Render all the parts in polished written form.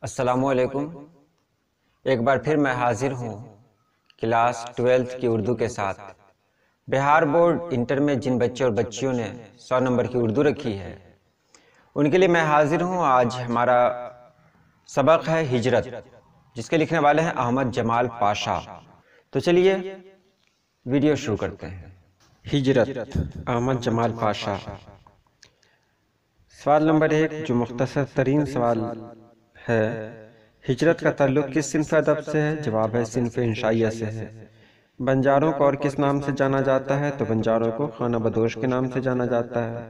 السلام علیکم۔ ایک بار پھر میں حاضر ہوں کلاس 12 کی اردو کے ساتھ۔ بہار بورڈ انٹر میں جن بچے اور بچیوں نے 100 نمبر کی اردو رکھی ہے ان کے لیے میں حاضر ہوں۔ آج ہمارا سبق ہے ہجرت، جس کے لکھنے والے ہیں احمد جمال پاشا۔ تو چلیے ویڈیو شروع کرتے ہیں۔ ہجرت، احمد جمال پاشا۔ سوال نمبر 1 جو مختصر ترین سوال ہے، ہجرت کا تعلق کس صنف ادب سے ہے؟ جواب ہے صنف انشائیہ سے ہے۔ بنجاروں کو اور کس نام سے جانا جاتا ہے؟ تو بنجاروں کو خانہ بدوش کے نام سے جانا جاتا ہے۔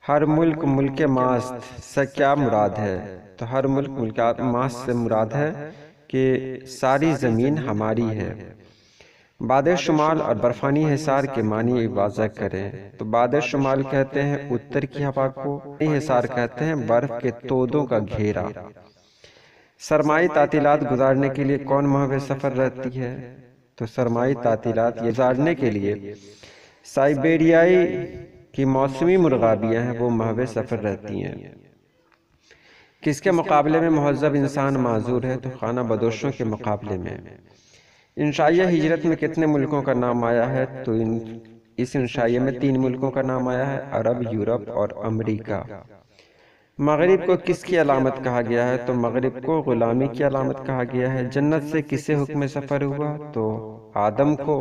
ہر ملک ملک ماست سے کیا مراد ہے؟ تو ہر ملک ملک ماست سے مراد ہے کہ ساری زمین ہماری ہے۔ باد شمال اور برفانی حصار کے معنی واضح کریں۔ تو باد شمال کہتے ہیں اتر کی ہوا کو، حصار کہتے ہیں برف کے تودوں کا گھیرا۔ سرمائی تعطیلات گزارنے کے لیے کون محو سفر رہتی ہے؟ تو سرمائی تعطیلات گزارنے کے لیے سائبیریائی کی موسمی مرغابیاں ہیں، وہ محو سفر رہتی ہیں۔ کس کے مقابلے میں مہذب انسان معذور ہے؟ تو خانہ بدوشوں کے مقابلے میں۔ انشائیہ ہجرت میں کتنے ملکوں کا نام آیا ہے؟ تو اس انشائیہ میں 3 ملکوں کا نام آیا ہے، عرب، یورپ اور امریکہ۔ مغرب کو کس کی علامت کہا گیا ہے؟ تو مغرب کو غلامی کی علامت کہا گیا ہے۔ جنت سے کسے حکم سفر ہوا؟ تو آدم کو۔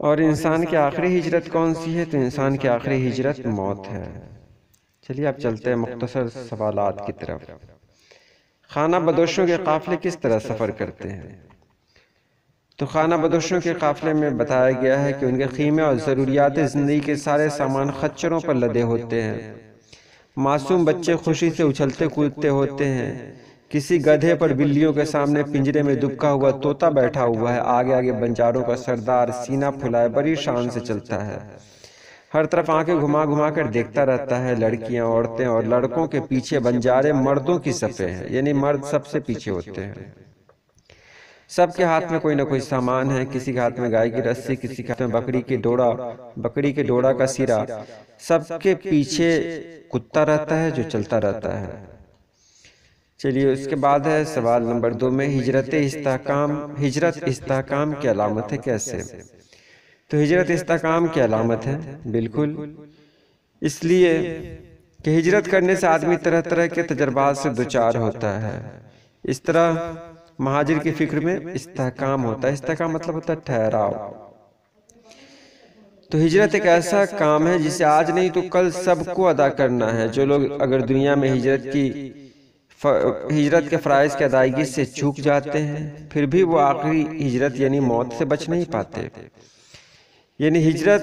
اور انسان کی آخری ہجرت کون سی ہے؟ تو انسان کی آخری ہجرت موت ہے۔ چلیے اب چلتے ہیں مختصر سوالات کی طرف۔ خانہ بدوشوں کے قافلے کس طرح سفر کرتے ہیں؟ تو خانہ بدوشوں کے قافلے میں بتایا گیا ہے کہ ان کے خیمے اور ضروریات زندگی کے سارے سامان خچروں پر لدے ہوتے ہیں۔ معصوم بچے خوشی سے اچھلتے کودتے ہوتے ہیں۔ کسی گدھے پر بلیوں کے سامنے پنجرے میں دبکا ہوا طوطا بیٹھا ہوا ہے۔ آگے آگے بنجاروں کا سردار سینہ پھلائے بڑی شان سے چلتا ہے۔ ہر طرف آنکھیں گھما گھما کر دیکھتا رہتا ہے۔ لڑکیاں، عورتیں اور لڑکوں کے پیچھے بنجارے مردوں کی صفیں ہیں، یعنی مرد سب سے پیچھے ہوتے ہیں۔ سب کے ہاتھ میں کوئی نہ کوئی سامان ہے، کسی کے ہاتھ میں گائے کی رسی، کسی کے ہاتھ میں بکری کے ڈوڑا کا سیرا۔ سب کے پیچھے کتا رہتا ہے جو چلتا رہتا ہے۔ چلیے اس کے بعد ہے سوال نمبر 2 میں ہجرت استحکام کی علامت ہے کیسے؟ تو ہجرت استحکام کی علامت ہے بالکل اس لیے کہ ہجرت کرنے سے آدمی طرح طرح کے تجربات سے دوچار ہوتا ہے۔ اس طرح مہاجر کی فکر میں استحکام ہوتا ہے۔ استحکام مطلب ہوتا ہے ٹھہراؤ۔ تو ہجرت ایک ایسا کام ہے جسے آج نہیں تو کل سب کو ادا کرنا ہے۔ جو لوگ اگر دنیا میں ہجرت کے فرائض کی ادائیگی سے چوک جاتے ہیں، پھر بھی وہ آخری ہجرت یعنی موت سے بچ نہیں پاتے۔ یعنی ہجرت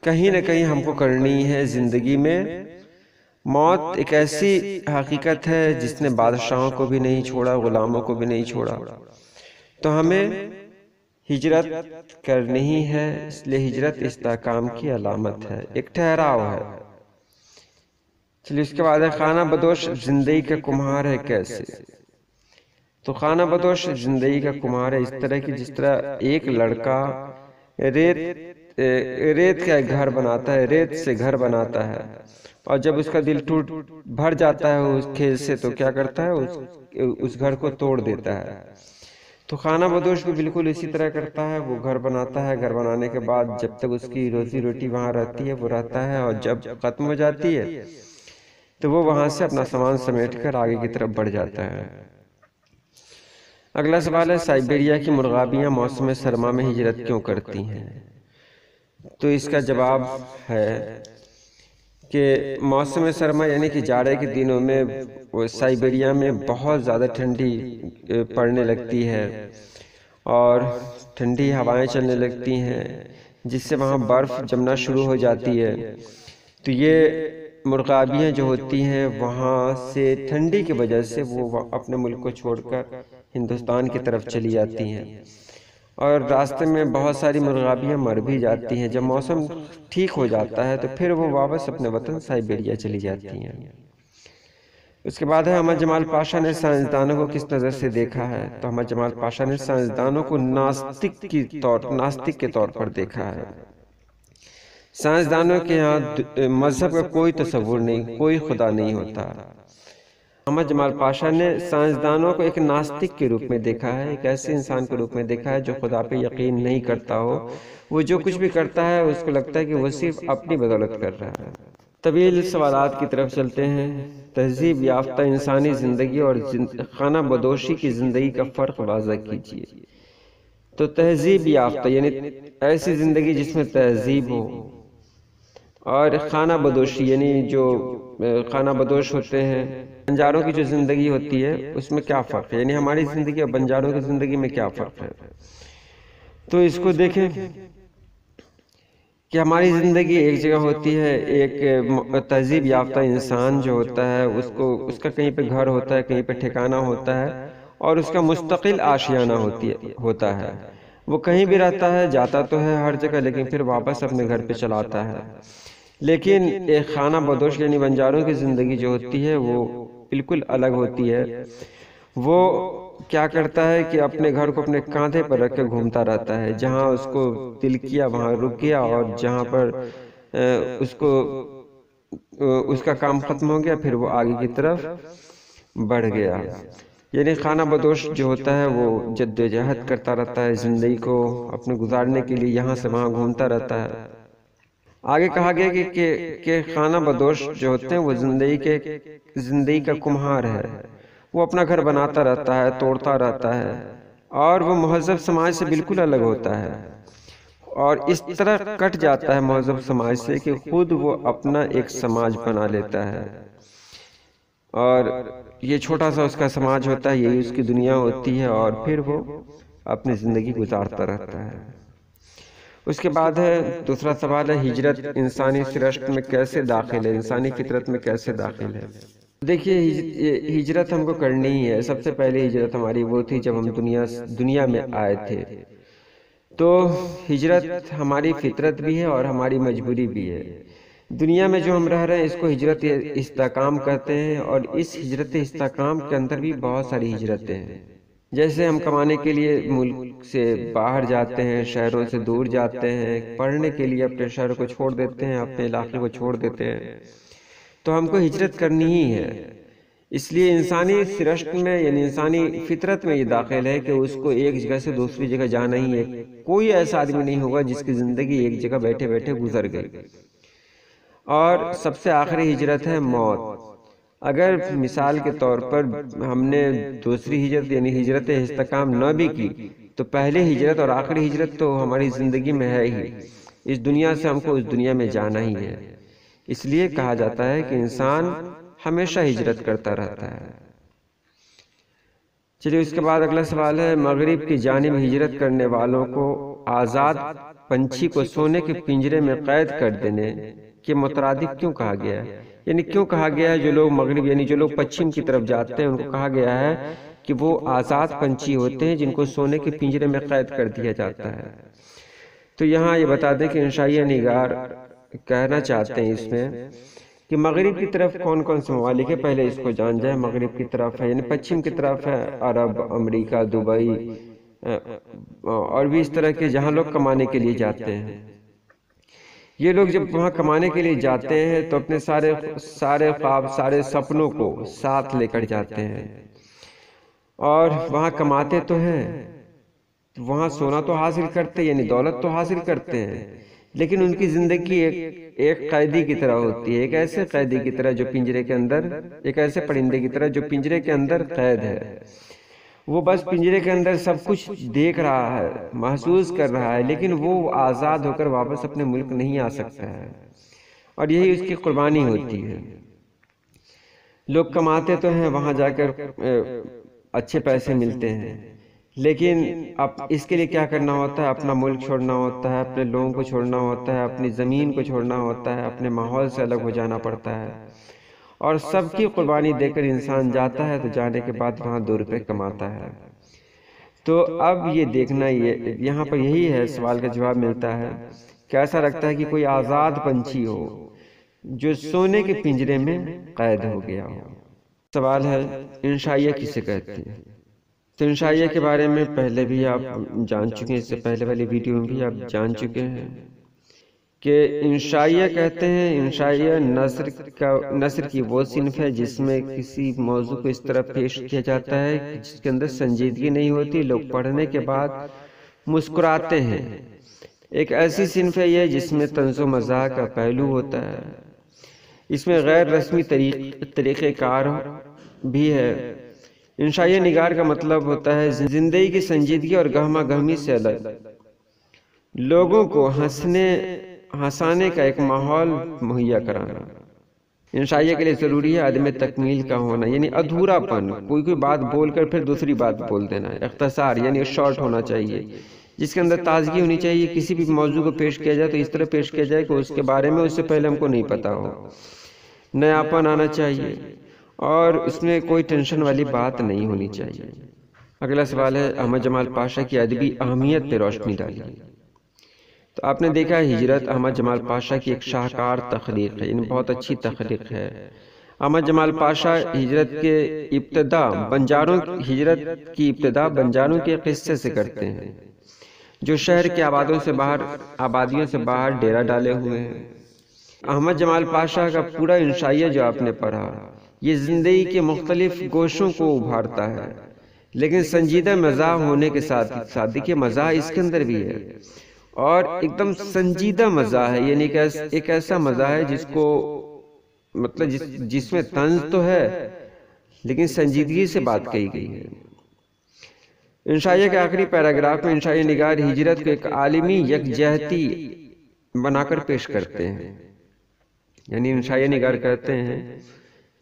کہیں نہ کہیں ہم کو کرنی ہے زندگی میں۔ موت ایک ایسی حقیقت ہے جس نے بادشاہوں کو بھی نہیں چھوڑا، غلاموں کو بھی نہیں چھوڑا۔ تو ہمیں ہجرت کرنی ہی ہے، اس لیے ہجرت استحکام کی علامت ہے، ایک ٹھہراؤ ہے۔ چلیے اس کے بعد ہے خانہ بدوش زندگی کا کمہار ہے کیسے؟ تو خانہ بدوش زندگی کا کمہار ہے اس طرح کی جس طرح ایک لڑکا ریت کا گھر بناتا ہے، ریت سے گھر بناتا ہے، اور جب اس کا دل بھر جاتا ہے اس کھیل سے تو کیا کرتا ہے؟ اس گھر کو توڑ دیتا ہے۔ تو خانہ بدوش بھی بالکل اسی طرح کرتا ہے، وہ گھر بناتا ہے، گھر بنانے کے بعد جب تک اس کی روزی روٹی وہاں رہتی ہے وہ رہتا ہے، اور جب ختم ہو جاتی ہے تو وہ وہاں سے اپنا سامان سمیٹ کر آگے کی طرف بڑھ جاتا ہے۔ اگلا سوال ہے سائبیریا کی مرغابیاں موسم سرما میں ہجرت کیوں کرتی ہیں؟ تو اس کا جواب ہے کہ موسم سرما یعنی کہ جاڑے کے دنوں میں سائبیریا میں بہت زیادہ ٹھنڈی پڑنے لگتی ہے اور ٹھنڈی ہوائیں چلنے لگتی ہیں، جس سے وہاں برف جمنا شروع ہو جاتی ہے۔ تو یہ مرغابیاں جو ہوتی ہیں وہاں سے ٹھنڈی کی وجہ سے وہ اپنے ملک کو چھوڑ کر ہندوستان کی طرف چلی جاتی ہیں، اور راستے میں بہت ساری مرغابیاں مر بھی جاتی ہیں۔ جب موسم ٹھیک ہو جاتا ہے تو پھر وہ واپس اپنے وطن سائبیریا چلی جاتی ہیں۔ اس کے بعد ہے احمد جمال پاشا نے سائنسدانوں کو کس نظر سے دیکھا ہے؟ تو احمد جمال پاشا نے سائنسدانوں کو ناستک کے طور پر دیکھا ہے۔ سائنسدانوں کے ہاں مذہب کا کوئی تصور نہیں، کوئی خدا نہیں ہوتا۔ محمد جمال پاشا نے سائنسدانوں کو ایک ناستک کے روپ میں دیکھا ہے، ایک ایسے انسان کے روپ میں دیکھا ہے جو خدا پہ یقین نہیں کرتا ہو۔ وہ جو کچھ بھی کرتا ہے اس کو لگتا ہے کہ وہ صرف اپنی بدولت کر رہا ہے۔ طویل سوالات کی طرف چلتے ہیں۔ تہذیب یافتہ انسانی زندگی اور خانہ بدوشی کی زندگی کا فرق واضح کیجیے۔ تو تہذیب یافتہ یعنی ایسی زندگی جس میں تہذیب ہو، اور خانہ بدوشی یعنی جو خانہ بدوش ہوتے ہیں، بنجاروں کی جو زندگی ہوتی ہے اس میں کیا فرق ہے، یعنی ہماری زندگی اور بنجاروں کی زندگی میں کیا فرق ہے۔ تو اس کو دیکھیں کہ ہماری زندگی ایک جگہ ہوتی ہے، ایک تہذیب یافتہ انسان جو ہوتا ہے اس کا کہیں پہ گھر ہوتا ہے، کہیں پہ ٹھکانہ ہوتا ہے، اور اس کا مستقل آشیانہ ہوتا ہے۔ وہ کہیں بھی رہتا ہے، جاتا تو ہے ہر جگہ، لیکن پھر واپس اپنے گھر پہ چلاتا ہے۔ لیکن ایک خانہ بدوش یعنی بنجاروں کی زندگی جو ہوتی ہے وہ بالکل الگ ہوتی ہے۔ وہ کیا کرتا ہے کہ اپنے گھر کو اپنے کاندھے پر رکھ کے گھومتا رہتا ہے، جہاں اس کو دل کیا وہاں رک گیا، اور جہاں پر اس کا کام ختم ہو گیا پھر وہ آگے کی طرف بڑھ گیا۔ یعنی خانہ بدوش جو ہوتا ہے وہ جدوجہد کرتا رہتا ہے، زندگی کو اپنے گزارنے کے لیے یہاں سے وہاں گھومتا رہتا ہے۔ آگے کہا گیا کہ خانہ بدوش جو ہوتے ہیں وہ زندگی کا کمہار ہے۔ وہ اپنا گھر بناتا رہتا ہے، توڑتا رہتا ہے، اور وہ مہذب سماج سے بالکل الگ ہوتا ہے، اور اس طرح کٹ جاتا ہے مہذب سماج سے کہ خود وہ اپنا ایک سماج بنا لیتا ہے، اور یہ چھوٹا سا اس کا سماج ہوتا ہے، یہی اس کی دنیا ہوتی ہے، اور پھر وہ اپنی زندگی گزارتا رہتا ہے۔ اس کے بعد ہے دوسرا سوال ہے، ہجرت انسانی سرشت میں کیسے داخل ہے، انسانی فطرت میں کیسے داخل ہے۔ دیکھیے ہجرت ہم کو کرنی ہی ہے۔ سب سے پہلے ہجرت ہماری وہ تھی جب ہم دنیا میں آئے تھے، تو ہجرت ہماری فطرت بھی ہے اور ہماری مجبوری بھی ہے۔ دنیا میں جو ہم رہ رہے ہیں اس کو ہجرت استحکام کہتے ہیں، اور اس ہجرت استحکام کے اندر بھی بہت ساری ہجرتیں ہیں۔ جیسے ہم کمانے کے لیے ملک سے باہر جاتے ہیں، شہروں سے دور جاتے ہیں، پڑھنے کے لیے اپنے شہر کو چھوڑ دیتے ہیں، اپنے علاقے کو چھوڑ دیتے ہیں، تو ہم کو ہجرت کرنی ہی ہے۔ اس لیے انسانی سرشت میں یعنی انسانی فطرت میں یہ داخل ہے کہ اس کو ایک جگہ سے دوسری جگہ جانا ہی ہے۔ کوئی ایسا آدمی نہیں ہوگا جس کی زندگی ایک جگہ بیٹھے بیٹھے گزر گئی۔ اور سب سے آخری ہجرت ہے موت۔ اگر مثال کے طور پر ہم نے دوسری ہجرت یعنی ہجرت استحکام نہ بھی کی، تو پہلی ہجرت اور آخری ہجرت تو ہماری زندگی میں ہے ہی۔ اس دنیا سے ہم کو اس دنیا میں جانا ہی ہے۔ اس لیے کہا جاتا ہے کہ انسان ہمیشہ ہجرت کرتا رہتا ہے۔ چلیے اس کے بعد اگلا سوال ہے، مغرب کی جانب ہجرت کرنے والوں کو آزاد پنچھی کو سونے کے پنجرے میں قید کر دینے کے مترادف کیوں کہا گیا ہے؟ یعنی کیوں کہا گیا ہے جو لوگ مغرب یعنی جو لوگ پچھم کی طرف جاتے ہیں ان کو کہا گیا ہے کہ وہ آزاد پنچھی ہوتے ہیں جن کو سونے کے پنجرے میں قید کر دیا جاتا ہے۔ تو یہاں یہ بتا دیں کہ انشائیہ نگار کہنا چاہتے ہیں اس میں کہ مغرب کی طرف کون کون سے ممالک ہے، پہلے اس کو جان جائے۔ مغرب کی طرف ہے یعنی پچھم کی طرف ہے عرب، امریکہ، دبئی، اور بھی اس طرح کے جہاں لوگ کمانے کے لیے جاتے ہیں۔ یہ لوگ جب وہاں کمانے کے لیے جاتے ہیں تو اپنے سارے خواب، سارے سپنوں کو ساتھ لے کر جاتے ہیں، اور وہاں کماتے تو ہیں، وہاں سونا تو حاصل کرتے یعنی دولت تو حاصل کرتے ہیں، لیکن ان کی زندگی ایک قیدی کی طرح ہوتی ہے، ایک ایسے قیدی کی طرح جو پنجرے کے اندر، ایک ایسے پرندے کی طرح جو پنجرے کے اندر قید ہے۔ وہ بس پنجرے کے اندر سب کچھ دیکھ رہا ہے، محسوس کر رہا ہے، لیکن وہ آزاد ہو کر واپس اپنے ملک نہیں آ سکتا ہے، اور یہی اس کی قربانی ہوتی ہے۔ لوگ کماتے تو ہیں، وہاں جا کر اچھے پیسے ملتے ہیں، لیکن اب اس کے لیے کیا کرنا ہوتا ہے؟ اپنا ملک چھوڑنا ہوتا ہے، اپنے لوگوں کو چھوڑنا ہوتا ہے، اپنی زمین کو چھوڑنا ہوتا ہے، اپنے ماحول سے الگ ہو جانا پڑتا ہے، اور سب کی قربانی دے کر انسان جاتا ہے، تو جانے کے بعد وہاں 2 روپے کماتا ہے۔ تو اب یہ دیکھنا یہاں پر یہی ہے، سوال کا جواب ملتا ہے کہ ایسا لگتا ہے کہ کوئی آزاد پنچھی ہو جو سونے کے پنجرے میں قید ہو گیا ہو۔ سوال ہے، انشائیہ کسے کہتے ہیں؟ تو انشائیہ کے بارے میں پہلے بھی آپ جان چکے ہیں، اس سے پہلے والی ویڈیو میں بھی آپ جان چکے ہیں کہ انشائیہ کہتے ہیں، انشائیہ نثر کی وہ صنف ہے جس میں کسی موضوع کو اس طرح پیش کیا جاتا ہے جس کے اندر سنجیدگی نہیں ہوتی، لوگ پڑھنے کے بعد مسکراتے ہیں۔ ایک ایسی صنف ہے یہ جس میں طنز و مزاح کا پہلو ہوتا ہے، اس میں غیر رسمی طریقہ کار بھی ہے۔ انشائیہ نگار کا مطلب ہوتا ہے زندگی کی سنجیدگی اور گہما گہمی سے الگ، لوگوں کو ہنسانے کا ایک ماحول مہیا کرانا۔ انشائیہ کے لیے ضروری ہے عدم تکمیل کا ہونا، یعنی ادھورا پن، کوئی بات بول کر پھر دوسری بات بول دینا۔ اختصار یعنی شارٹ ہونا چاہیے، جس کے اندر تازگی ہونی چاہیے۔ کسی بھی موضوع کو پیش کیا جائے تو اس طرح پیش کیا جائے کہ اس کے بارے میں اس سے پہلے ہم کو نہیں پتا ہو، نیاپن آنا چاہیے، اور اس میں کوئی ٹینشن والی بات نہیں ہونی چاہیے۔ اگلا سوال ہے احمد جمال پاشا کی ادبی اہمیت پہ روشنی ڈالیے۔ تو آپ نے دیکھا ہے ہجرت احمد جمال پاشا کی ایک شاہکار تخلیق ہے، یعنی بہت اچھی تخلیق ہے۔ احمد جمال پاشا ہجرت کی ابتدا بنجاروں کے قصے سے کرتے ہیں جو شہر کے آبادیوں سے باہر ڈیرا ڈالے ہوئے ہیں۔ احمد جمال پاشا کا پورا انشائیہ جو آپ نے پڑھا یہ زندگی کے مختلف گوشوں کو ابھارتا ہے، لیکن سنجیدہ مزاح ہونے کے ساتھ دیکھیے مزاح اس کے اندر بھی ہے، اور ایک دم سنجیدہ مزاح ہے، یعنی ایک ایسا مزاح ہے جس کو مطلب جس میں طنز تو ہے لیکن سنجیدگی سے بات کہی گئی ہے۔ انشائیہ کے آخری پیراگراف میں انشائیہ نگار ہجرت کو ایک عالمی یکجہتی بنا کر پیش کرتے ہیں، یعنی انشائیہ نگار کہتے ہیں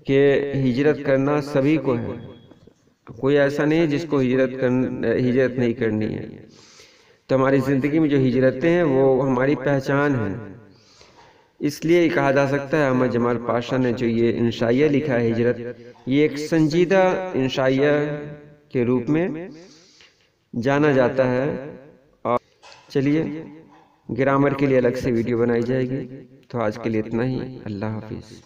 کہ ہجرت کرنا سبھی کو ہے، کوئی ایسا نہیں جس کو ہجرت نہیں کرنی ہے۔ تو ہماری زندگی میں جو ہجرتیں ہیں وہ ہماری پہچان ہیں، اس لیے کہا جا سکتا ہے احمد جمال پاشا نے جو یہ انشائیہ لکھا ہے ہجرت، یہ ایک سنجیدہ انشائیہ کے روپ میں جانا جاتا ہے۔ اور چلیے گرامر کے لیے الگ سے ویڈیو بنائی جائے گی، تو آج کے لیے اتنا ہی۔ اللہ حافظ۔